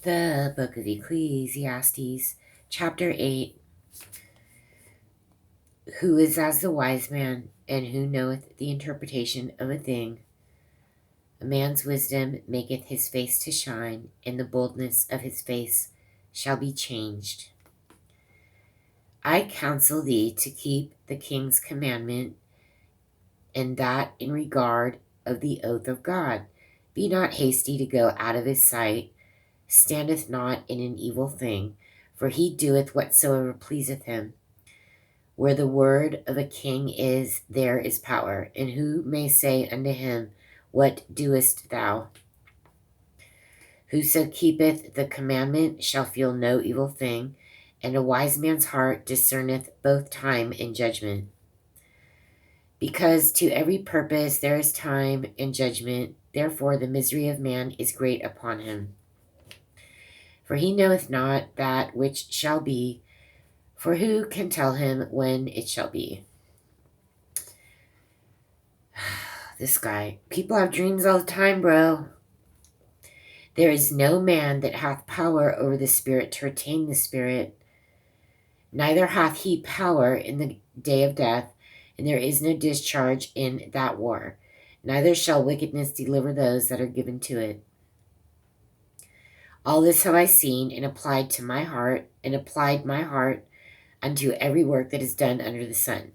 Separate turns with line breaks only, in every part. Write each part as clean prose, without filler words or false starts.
The book of Ecclesiastes, chapter 8. Who is as the wise man, and who knoweth the interpretation of a thing? A man's wisdom maketh his face to shine, and the boldness of his face shall be changed. I counsel thee to keep the king's commandment, and that in regard of the oath of God. Be not hasty to go out of his sight, standeth not in an evil thing, for he doeth whatsoever pleaseth him. Where the word of a king is, there is power, and who may say unto him, What doest thou? Whoso keepeth the commandment shall feel no evil thing, and a wise man's heart discerneth both time and judgment. Because to every purpose there is time and judgment, therefore the misery of man is great upon him. For he knoweth not that which shall be, for who can tell him when it shall be? This guy. People have dreams all the time, bro. There is no man that hath power over the spirit to retain the spirit. Neither hath he power in the day of death, and there is no discharge in that war. Neither shall wickedness deliver those that are given to it. All this have I seen and applied to my heart, and applied my heart unto every work that is done under the sun.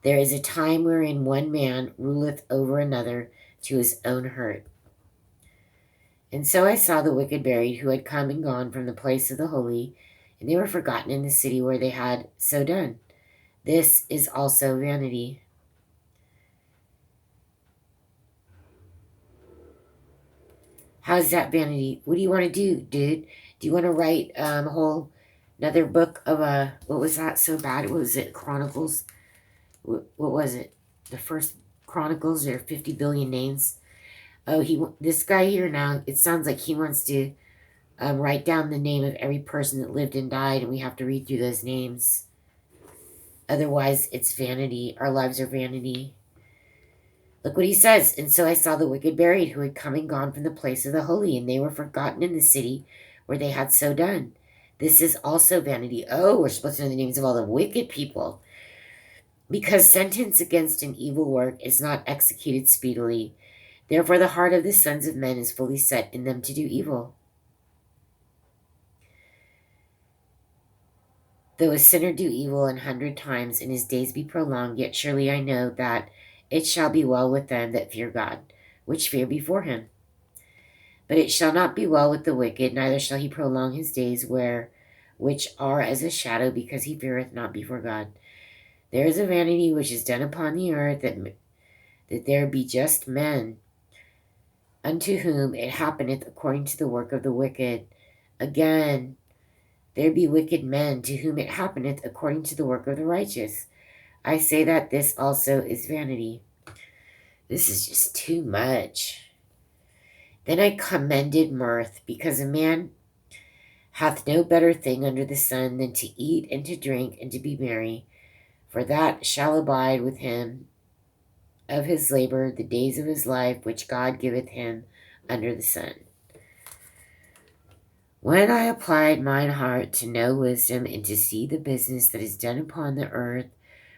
There is a time wherein one man ruleth over another to his own hurt. And so I saw the wicked buried, who had come and gone from the place of the holy, and they were forgotten in the city where they had so done. This is also vanity. How's that vanity? What do you want to do, dude? Do you want to write another book of what was that so bad? What was it? Chronicles? What was it? The first Chronicles, or 50 billion names? Oh, this guy here now, it sounds like he wants to write down the name of every person that lived and died, and we have to read through those names. Otherwise, it's vanity. Our lives are vanity. Look what he says. And so I saw the wicked buried, who had come and gone from the place of the holy, and they were forgotten in the city where they had so done. This is also vanity. Oh, we're supposed to know the names of all the wicked people. Because sentence against an evil work is not executed speedily. Therefore the heart of the sons of men is fully set in them to do evil. Though a sinner do evil 100 times, and his days be prolonged, yet surely I know that it shall be well with them that fear God, which fear before him. But it shall not be well with the wicked, neither shall he prolong his days, which are as a shadow, because he feareth not before God. There is a vanity which is done upon the earth, that there be just men, unto whom it happeneth according to the work of the wicked. Again, there be wicked men, to whom it happeneth according to the work of the righteous. I say that this also is vanity. This is just too much. Then I commended mirth, because a man hath no better thing under the sun than to eat and to drink and to be merry, for that shall abide with him of his labor the days of his life, which God giveth him under the sun. When I applied mine heart to know wisdom, and to see the business that is done upon the earth,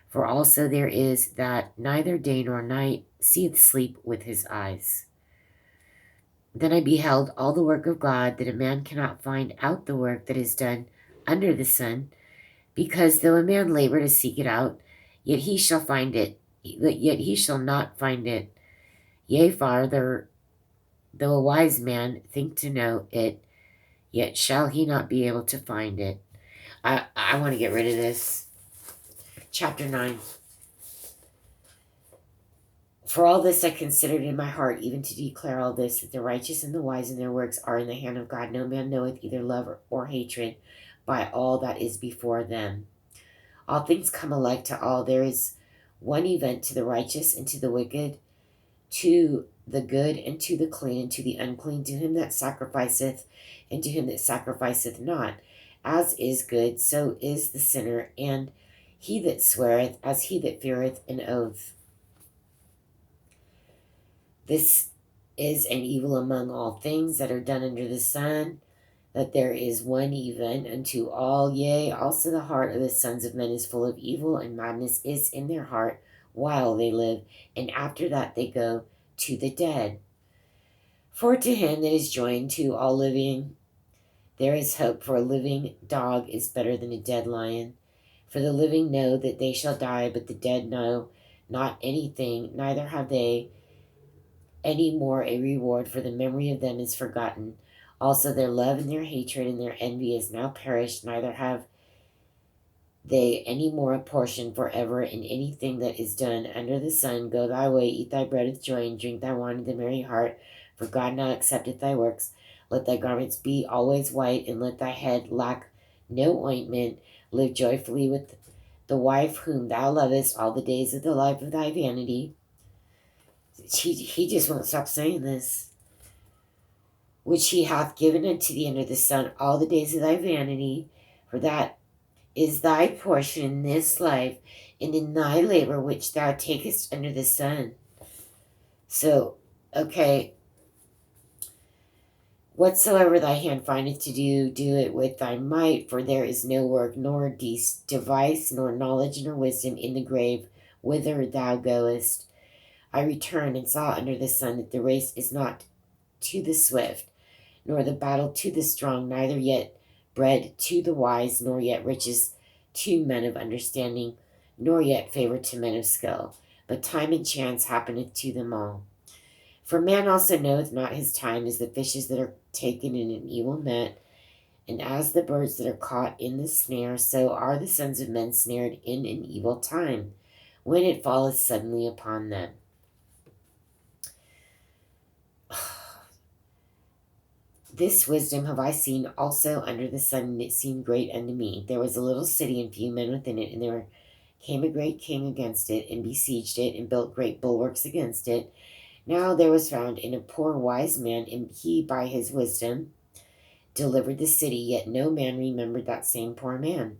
for also there is that neither day nor night seeth sleep with his eyes. Then I beheld all the work of God, that a man cannot find out the work that is done under the sun, because though a man labor to seek it out, yet he shall find it, yet he shall not find it. Yea, farther, though a wise man think to know it, yet shall he not be able to find it. I want to get rid of this. Chapter 9. For all this I considered in my heart, even to declare all this, that the righteous and the wise in their works are in the hand of God. No man knoweth either love or hatred by all that is before them. All things come alike to all. There is one event to the righteous and to the wicked, to the good and to the clean and to the unclean, to him that sacrificeth and to him that sacrificeth not. As is good, so is the sinner, and he that sweareth, as he that feareth an oath. This is an evil among all things that are done under the sun, that there is one even unto all, yea, also the heart of the sons of men is full of evil, and madness is in their heart while they live, and after that they go to the dead. For to him that is joined to all living, there is hope, for a living dog is better than a dead lion. For the living know that they shall die, but the dead know not anything, neither have they any more a reward, for the memory of them is forgotten. Also their love and their hatred and their envy is now perished, neither have they any more a portion forever in anything that is done under the sun. Go thy way, eat thy bread with joy, and drink thy wine with a merry heart, for God now accepteth thy works. Let thy garments be always white, and let thy head lack no ointment. Live joyfully with the wife whom thou lovest all the days of the life of thy vanity. He just won't stop saying this. Which he hath given unto thee under the sun all the days of thy vanity, for that is thy portion in this life, and in thy labor which thou takest under the sun. So, okay, whatsoever thy hand findeth to do, do it with thy might, for there is no work, nor device, nor knowledge, nor wisdom in the grave whither thou goest. I returned and saw under the sun that the race is not to the swift, nor the battle to the strong, neither yet bread to the wise, nor yet riches to men of understanding, nor yet favor to men of skill. But time and chance happeneth to them all. For man also knoweth not his time, as the fishes that are taken in an evil net, and as the birds that are caught in the snare, so are the sons of men snared in an evil time, when it falleth suddenly upon them. This wisdom have I seen also under the sun, and it seemed great unto me. There was a little city, and few men within it, and there came a great king against it, and besieged it, and built great bulwarks against it. Now there was found in a poor wise man, and he by his wisdom delivered the city, yet no man remembered that same poor man.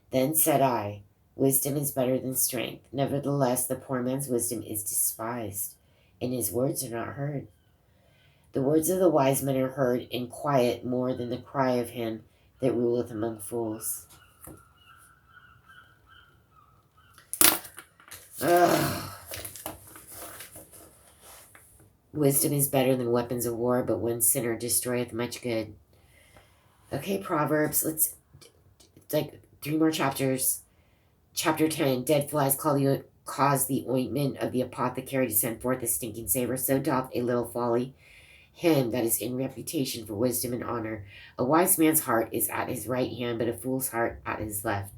Then said I, wisdom is better than strength. Nevertheless, the poor man's wisdom is despised, and his words are not heard. The words of the wise men are heard in quiet more than the cry of him that ruleth among fools. Ugh. Wisdom is better than weapons of war, but one sinner destroyeth much good. Okay, Proverbs. Let's like 3 more chapters. Chapter 10. Dead flies cause the ointment of the apothecary to send forth a stinking savor. So doth a little folly him that is in reputation for wisdom and honor. A wise man's heart is at his right hand, but a fool's heart at his left.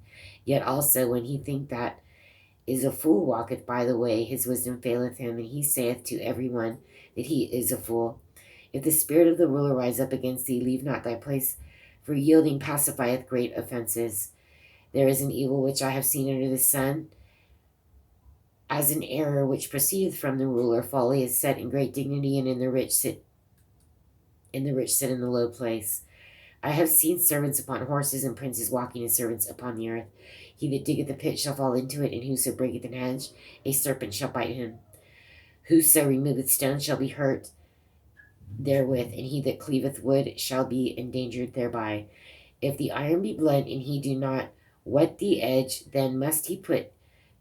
Yet also when he think that is a fool walketh by the way, his wisdom faileth him, and he saith to every one that he is a fool. If the spirit of the ruler rise up against thee, leave not thy place, for yielding pacifieth great offenses. There is an evil which I have seen under the sun, as an error which proceedeth from the ruler. Folly is set in great dignity, and the rich sit in the low place. I have seen servants upon horses, and princes walking as servants upon the earth. He that diggeth a pit shall fall into it, and whoso breaketh an hedge, a serpent shall bite him. Whoso removeth stones shall be hurt therewith, and he that cleaveth wood shall be endangered thereby. If the iron be blunt, and he do not whet the edge, then must he put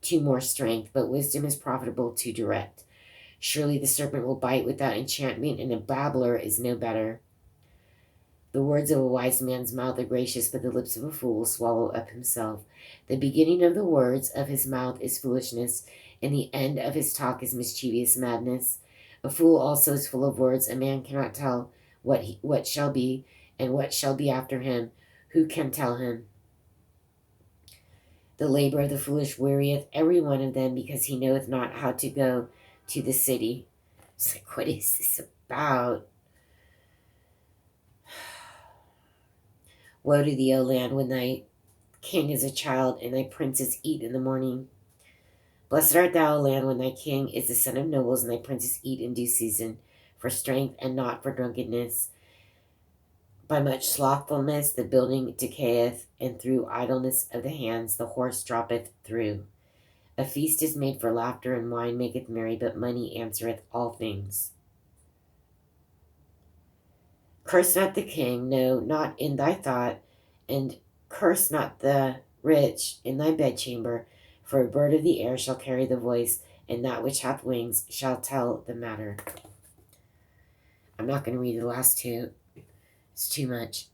to more strength, but wisdom is profitable to direct. Surely the serpent will bite without enchantment, and a babbler is no better. The words of a wise man's mouth are gracious, but the lips of a fool will swallow up himself. The beginning of the words of his mouth is foolishness, and the end of his talk is mischievous madness. A fool also is full of words. A man cannot tell what shall be, and what shall be after him. Who can tell him? The labor of the foolish wearieth every one of them, because he knoweth not how to go to the city. It's like, what is this about? Woe to thee, O land, when thy king is a child, and thy princes eat in the morning. Blessed art thou, O land, when thy king is the son of nobles, and thy princes eat in due season, for strength and not for drunkenness. By much slothfulness the building decayeth, and through idleness of the hands the horse droppeth through. A feast is made for laughter, and wine maketh merry, but money answereth all things. Curse not the king, no, not in thy thought, and curse not the rich in thy bedchamber, for a bird of the air shall carry the voice, and that which hath wings shall tell the matter. I'm not going to read the last two. It's too much.